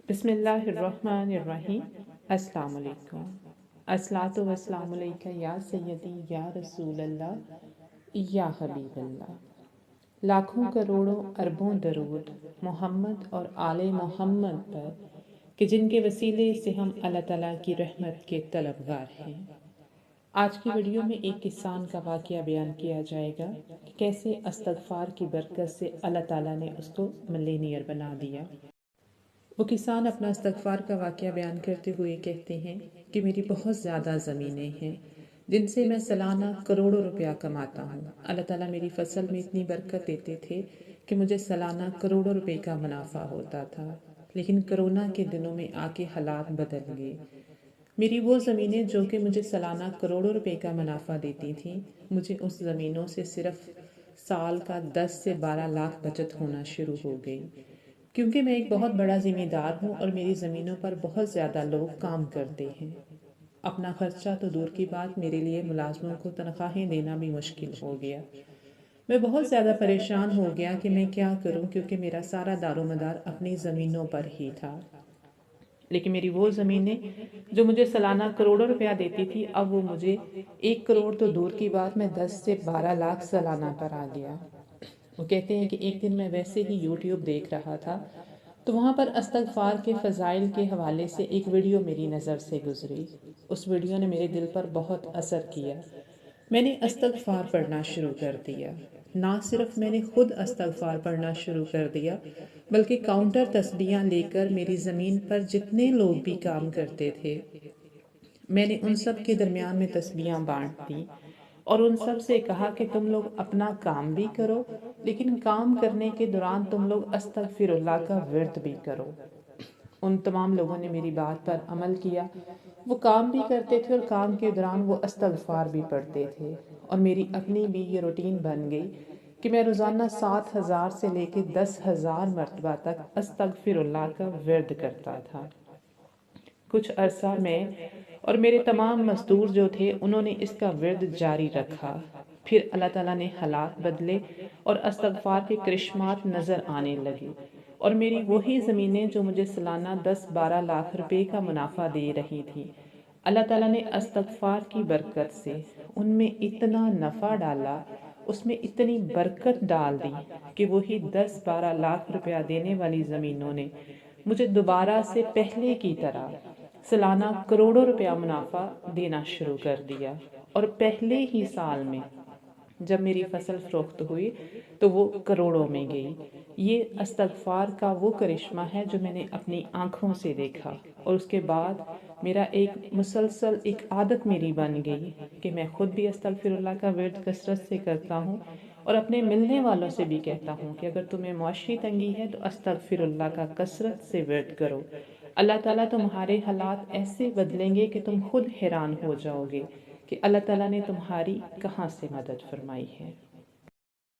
بسم اللہ الرحمن الرحیم۔ السلام علیکم۔ الصلاۃ والسلام علیکہ یا سیدی یا رسول اللہ یا حبیب اللہ۔ لاکھوں کروڑوں اربوں درود محمد اور آل محمد پر کہ جن کے وسیلے سے ہم اللہ تعالیٰ کی رحمت کے طلبگار ہیں۔ آج کی ویڈیو میں ایک کسان کا واقعہ بیان کیا جائے گا کہ کیسے استغفار کی برکت سے اللہ تعالیٰ نے اس کو ملینئر بنا دیا۔ وہ کسان اپنا استغفار کا واقعہ بیان کرتے ہوئے کہتے ہیں کہ میری بہت زیادہ زمینیں ہیں جن سے میں سالانہ کروڑوں روپیہ کماتا ہوں۔ اللہ تعالیٰ میری فصل میں اتنی برکت دیتے تھے کہ مجھے سالانہ کروڑوں روپے کا منافع ہوتا تھا، لیکن کرونا کے دنوں میں آ کے حالات بدل گئے۔ میری وہ زمینیں جو کہ مجھے سالانہ کروڑوں روپے کا منافع دیتی تھیں، مجھے اس زمینوں سے صرف سال کا 10 سے 12 لاکھ بچت ہونا شروع ہو گئی، کیونکہ میں ایک بہت بڑا ذمہ دار ہوں اور میری زمینوں پر بہت زیادہ لوگ کام کرتے ہیں۔ اپنا خرچہ تو دور کی بات، میرے لیے ملازموں کو تنخواہیں دینا بھی مشکل ہو گیا۔ میں بہت زیادہ پریشان ہو گیا کہ میں کیا کروں، کیونکہ میرا سارا دار و مدار اپنی زمینوں پر ہی تھا۔ لیکن میری وہ زمینیں جو مجھے سالانہ کروڑوں روپیہ دیتی تھی، اب وہ مجھے 1 کروڑ تو دور کی بات، میں 10 سے 12 لاکھ سالانہ پر آ گیا۔ وہ کہتے ہیں کہ ایک دن میں ویسے ہی یوٹیوب دیکھ رہا تھا تو وہاں پر استغفار کے فضائل کے حوالے سے ایک ویڈیو میری نظر سے گزری۔ اس ویڈیو نے میرے دل پر بہت اثر کیا۔ میں نے استغفار پڑھنا شروع کر دیا۔ نہ صرف میں نے خود استغفار پڑھنا شروع کر دیا، بلکہ کاؤنٹر تسبیحاں لے کر میری زمین پر جتنے لوگ بھی کام کرتے تھے، میں نے ان سب کے درمیان میں تسبیحاں بانٹ دی اور ان سب سے کہا کہ تم لوگ اپنا کام بھی کرو، لیکن کام کرنے کے دوران تم لوگ استغفر اللہ کا ورد بھی کرو۔ ان تمام لوگوں نے میری بات پر عمل کیا۔ وہ کام بھی کرتے تھے اور کام کے دوران وہ استغفار بھی پڑھتے تھے، اور میری اپنی بھی یہ روٹین بن گئی کہ میں روزانہ 7,000 سے لے کے 10,000 مرتبہ تک استغفر اللہ کا ورد کرتا تھا۔ کچھ عرصہ میں اور میرے تمام مزدور جو تھے، انہوں نے اس کا ورد جاری رکھا۔ پھر اللہ تعالیٰ نے حالات بدلے اور استغفار کے کرشمات نظر آنے لگے، اور میری وہی زمینیں جو مجھے سالانہ 10-12 لاکھ روپے کا منافع دے رہی تھی، اللہ تعالیٰ نے استغفار کی برکت سے ان میں اتنا نفع ڈالا، اس میں اتنی برکت ڈال دی کہ وہی 10-12 لاکھ روپیہ دینے والی زمینوں نے مجھے دوبارہ سے پہلے کی طرح سالانہ کروڑوں روپیہ منافع دینا شروع کر دیا۔ اور پہلے ہی سال میں جب میری فصل فروخت ہوئی تو وہ کروڑوں میں گئی۔ یہ استغفار کا وہ کرشمہ ہے جو میں نے اپنی آنکھوں سے دیکھا، اور اس کے بعد میرا ایک مسلسل ایک عادت میری بن گئی کہ میں خود بھی استغفر اللہ کا ورد کثرت سے کرتا ہوں، اور اپنے ملنے والوں سے بھی کہتا ہوں کہ اگر تمہیں معاشی تنگی ہے تو استغفر اللہ کا کثرت سے ورد کرو۔ اللہ تعالیٰ تمہارے حالات ایسے بدلیں گے کہ تم خود حیران ہو جاؤ گے کہ اللہ تعالیٰ نے تمہاری کہاں سے مدد فرمائی ہے۔